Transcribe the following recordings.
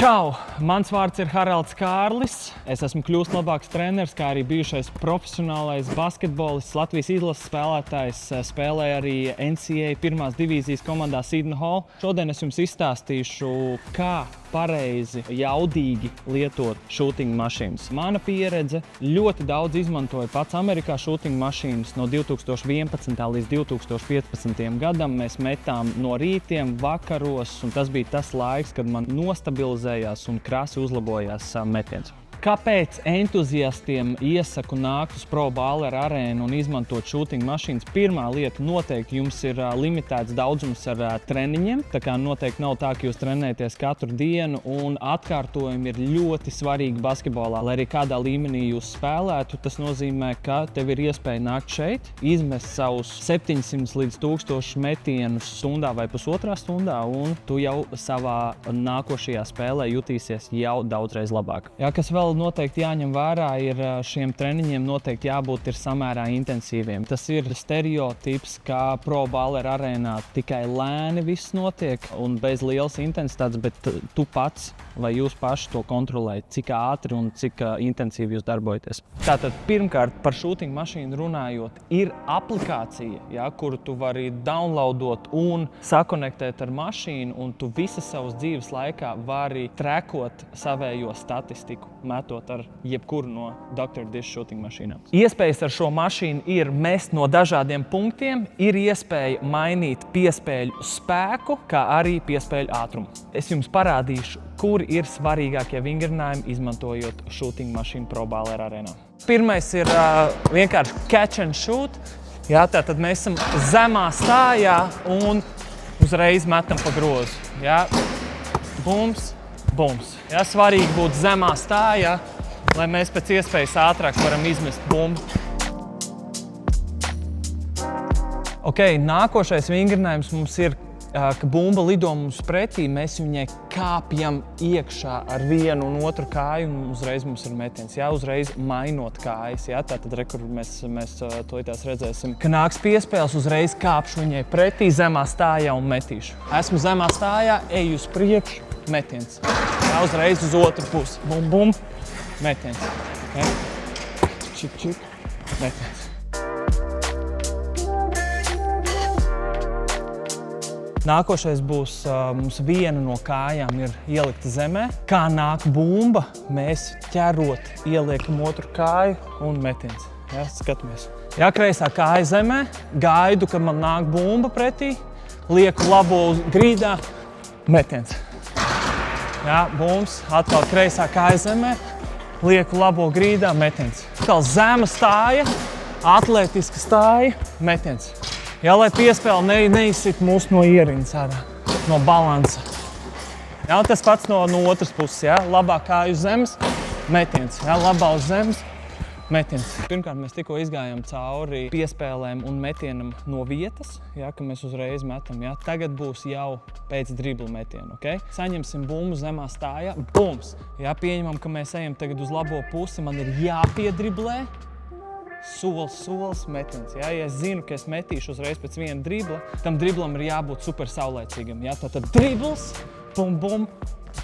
Čau! Mans vārds ir Haralds Kārlis. Es esmu kļūst labāks treneris, kā arī bijušais profesionālais basketbolists, Latvijas izlases spēlētājs. Spēlēju arī NCAA pirmās divīzijas komandā Seton Hall. Šodien es jums izstāstīšu, kā pareizi, jaudīgi lietot shooting mašīnas. Mana pieredze ļoti daudz izmantoja pats Amerikā shooting mašīnas no 2011. līdz 2015. gadam. Mēs metām no rītiem, vakaros, un tas bija tas laiks, kad man nostabilizējās un krasi uzlabojās metiens. Kāpēc entuziastiem iesaku nākt uz Pro Baller arēnu un izmantot shooting mašīnas? Pirmā lieta, noteikti jums ir limitēts daudzums ar treniņiem. Tā kā noteikti nav tā, ka jūs trenēties katru dienu, un atkārtojumi ir ļoti svarīgi basketbolā. Lai arī kādā līmenī jūs spēlētu, tas nozīmē, ka tev ir iespēja nākt šeit, izmest savus 700 līdz 1000 metienus stundā vai pusotrā stundā, un tu jau savā nākošajā spēlē jutīsies jau daudzreiz labāk. Jā, kas vēl noteikti jāņem vērā, ir šiem treniņiem noteikti jābūt samērā intensīviem. Tas ir stereotips, ka Pro Baller arēnā tikai lēni viss notiek un bez lielas intensitātes, bet tu pats vai jūs paši to kontrolējat, cik ātri un cik intensīvi jūs darbojaties. Tātad pirmkārt par shooting mašīnu runājot, ir aplikācija, ja, kuru tu vari downloadot un sakonektēt ar mašīnu, un tu visas savas dzīves laikā vari trekot savējo statistiku, metot ar jebkuru no Dr. Dish shooting mašīnām. Iespējas ar šo mašīnu ir mest no dažādiem punktiem, ir iespēja mainīt piespēļu spēku, kā arī piespēļu ātrumu. Es jums parādīšu, kur ir svarīgākie vingrinājumi, izmantojot shooting mašīnu Pro Baller arēnā. Pirmais ir vienkārši catch and shoot. Jā, tātad mēs esam zemā stājā un uzreiz metam pa grozu. Jā, bums, bums. Jā, svarīgi būt zemā stājā, lai mēs pēc iespējas ātrāk varam izmest bumbu. Nākošais vingrinājums mums ir, ka bumba lido mums pretī, mēs viņai kāpjam iekšā ar vienu un otru kāju, un uzreiz mums ir metiens. Jā, uzreiz mainot kājas. Jā, tātad rekur mēs to itās redzēsim. Ka nāks piespēles, uzreiz kāpšu viņai pretī zemā stājā un metīšu. Esmu zemā stājā, eju uz priekšu, metiens. Jā, uzreiz uz otru pusi. Bum, bum, metiens. Okay. Čik, čik, metiens. Nākošais būs, mums viena no kājām ir ielikta zemē. Kā nāk bumba, mēs ķerot ieliekam otru kāju un metiens. Jā, skatāmies. Jā, kreisā kāja zemē, gaidu, kad man nāk bumba pretī, lieku labo grīdā, metiens. Jā, bums, atkal kreisā kāja zemē, lieku labo grīdā, metiens. Atkal zema stāja, atlētiska stāja, metiens. Jā, lai piespēle neizsit mūs no ierindas ārā, no balansa. Jā, tas pats no otras puses, jā. Labā kāja uz zemes, metiens. Jā, labā uz zemes, metiens. Pirmkārt, mēs tikko izgājām cauri piespēlēm un metienam no vietas, jā, ka mēs uzreiz metam. Jā. Tagad būs jau pēc dribla metiena, okay? Saņemsim bumbu zemā stājā, bums. Jā, pieņemam, ka mēs ejam tagad uz labo pusi, man ir jāpiedriblē. Solis, metiens. Jā, ja es zinu, ka es metīšu uzreiz pēc viena dribla, tam driblam ir jābūt super saulēcīgam. Jā, tātad dribls, bum, bum,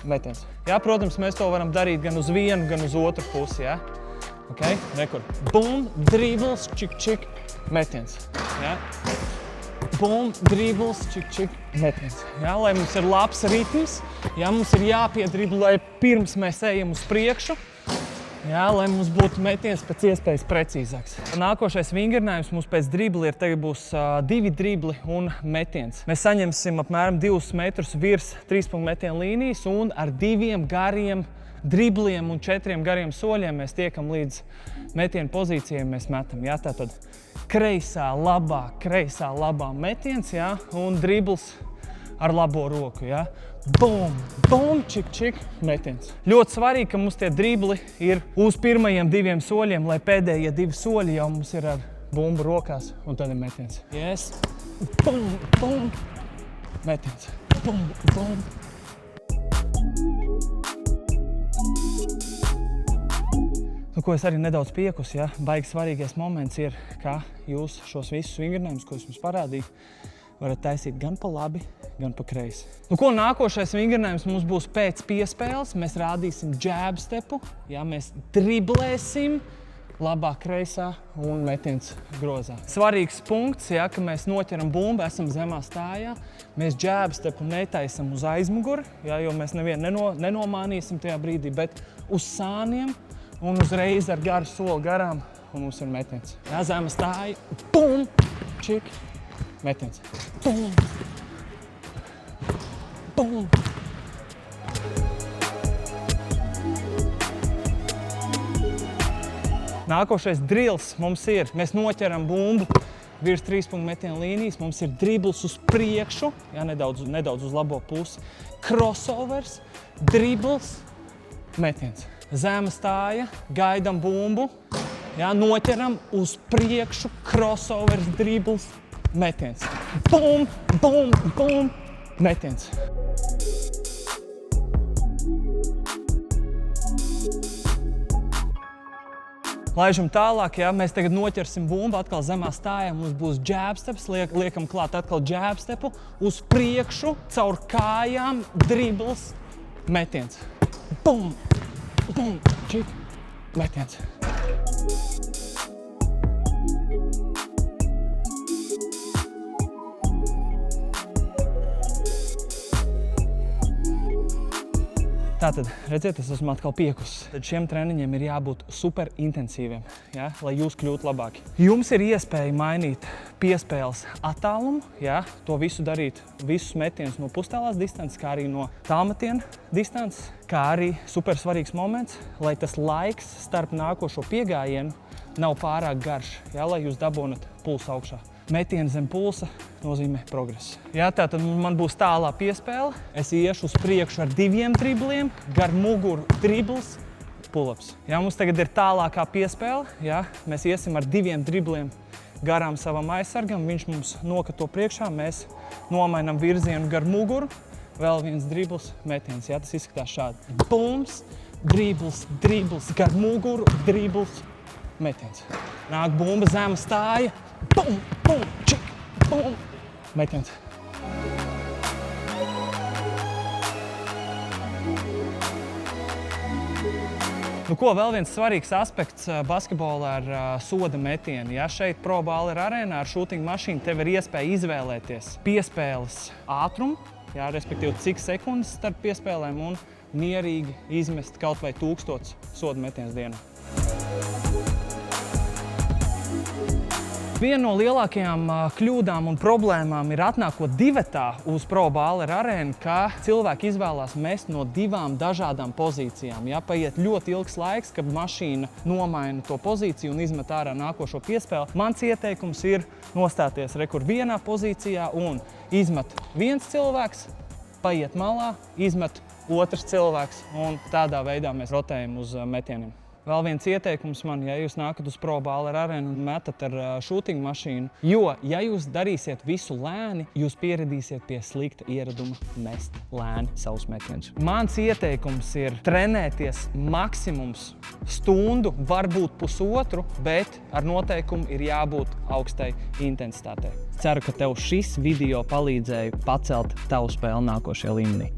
metiens. Jā, protams, mēs to varam darīt gan uz vienu, gan uz otru pusi. Jā. Okay? Rekur. Bum, dribls, čik, čik, metiens. Jā. Bum, dribls, čik, čik, metiens. Jā, lai mums ir labs ritms, jā, mums ir jāpiedriblē pirms mēs ejam uz priekšu. Jā, lai mums būtu metiens pēc iespējas precīzāks. Nākošais vingrinājums mums pēc dribli ir, tagad būs 2 dribli un metiens. Mēs saņemsim apmēram 2 metrus virs 3-punktu metiena līnijas, un ar 2 gariem dribliem un 4 gariem soļiem mēs tiekam līdz metiena pozīcijai, mēs metam. Jā, tātad kreisā labā metiens, jā, un dribls ar labo roku. Jā. Bum, bum, čik, čik, metiens. Ļoti svarīgi, ka mums tie dribli ir uz pirmajiem 2 soļiem, lai pēdējie 2 soļi jau mums ir ar bumbu rokās, un tad ir metiens. Yes. Bum, bum, metiens. Bum, bum. Ko es arī nedaudz piekus, ja? Baigi svarīgais moments ir, ka jūs šos visus vingrinājumus, ko es jums parādīju, varat taisīt gan pa labi, gan pa kreisi. Nu, ko nākošais vingrinājums mums būs pēc piespēles. Mēs rādīsim jab stepu, jā, mēs driblēsim labā kreisā un metiens grozā. Svarīgs punkts, jā, ka mēs noķeram bumbu, esam zemā stājā. Mēs jab stepu netaisam uz aizmuguri, jā, jo mēs nevienu nenomānīsim tajā brīdī, bet uz sāniem un uzreiz ar garu soli garām un mums ir metiens. Jā, zema stāja, bum, čik, metiens. Bum, bum. Nākošais drills mums ir, mēs noķeram bumbu virs 3-punktu metiena līnijas, mums ir dribls uz priekšu, jā, nedaudz uz labo pusi, crossovers, dribls, metiens. Zema stāja, gaidam bumbu, jā, noķeram uz priekšu, crossovers, dribls, metiens. Bum, bum, bum, metiens. Laižam tālāk, jā, mēs tagad noķersim bumbu, atkal zemā stājā, mums būs jab steps, liekam klāt atkal jab stepu, uz priekšu, caur kājām, dribls, metiens. Bum, bum, čik, metiens. Tātad, redziet, es esmu atkal piekusis. Tad šiem treniņiem ir jābūt super intensīviem, jā, lai jūs kļūtu labāki. Jums ir iespēja mainīt piespēles attālumu, jā, to visu darīt, visus metienus no pustālās distances, kā arī no tālmetiena distances, kā arī super svarīgs moments, lai tas laiks starp nākošo piegājienu nav pārāk garš, jā, lai jūs dabūnat pulsu augšā. Metiens zem pulsa nozīmē progresu. Jā, tātad man būs tālā piespēle. Es iešu uz priekšu ar 2 dribliem, gar muguru dribls, pull-ups. Jā, mums tagad ir tālākā piespēle. Jā, mēs iesim ar 2 dribliem garām savam aizsargam. Viņš mums nokato priekšā, mēs nomainam virzienu gar muguru. Vēl viens dribls, metiens. Jā, tas izskatās šādi. Bums, dribls, dribls, gar muguru, dribls, metiens. Nāk bumba, zema stāja. Bum, bum, čik, bum, metiens. Nu ko, vēl viens svarīgs aspekts basketbolā ar soda metienu. Ja šeit Pro Baller arēnā ar shooting mašīnu tev ir iespēja izvēlēties piespēles ātrumu, jā, respektīvi cik sekundes starp piespēlēm un mierīgi izmest kaut vai 1000 soda metienus dienā. Viena no lielākajām kļūdām un problēmām ir atnākot divetā uz Pro Baller arēnu, ka cilvēki izvēlās mest no 2 dažādām pozīcijām. Ja, paiet ļoti ilgs laiks, kad mašīna nomaina to pozīciju un izmet ārā nākošo piespēli. Mans ieteikums ir nostāties rekur vienā pozīcijā un izmet viens cilvēks, paiet malā, izmet otrs cilvēks un tādā veidā mēs rotējam uz metieniem. Vēl viens ieteikums man, ja jūs nākat uz Pro Baller arēnu un metat ar shooting mašīnu, jo, ja jūs darīsiet visu lēni, jūs pieradīsiet pie slikta ieraduma mest lēni savus metienus. Mans ieteikums ir trenēties maksimums stundu, varbūt pusotru, bet ar noteikumu ir jābūt augstai intensitātei. Ceru, ka tev šis video palīdzēja pacelt tavu spēli nākošajā līmenī.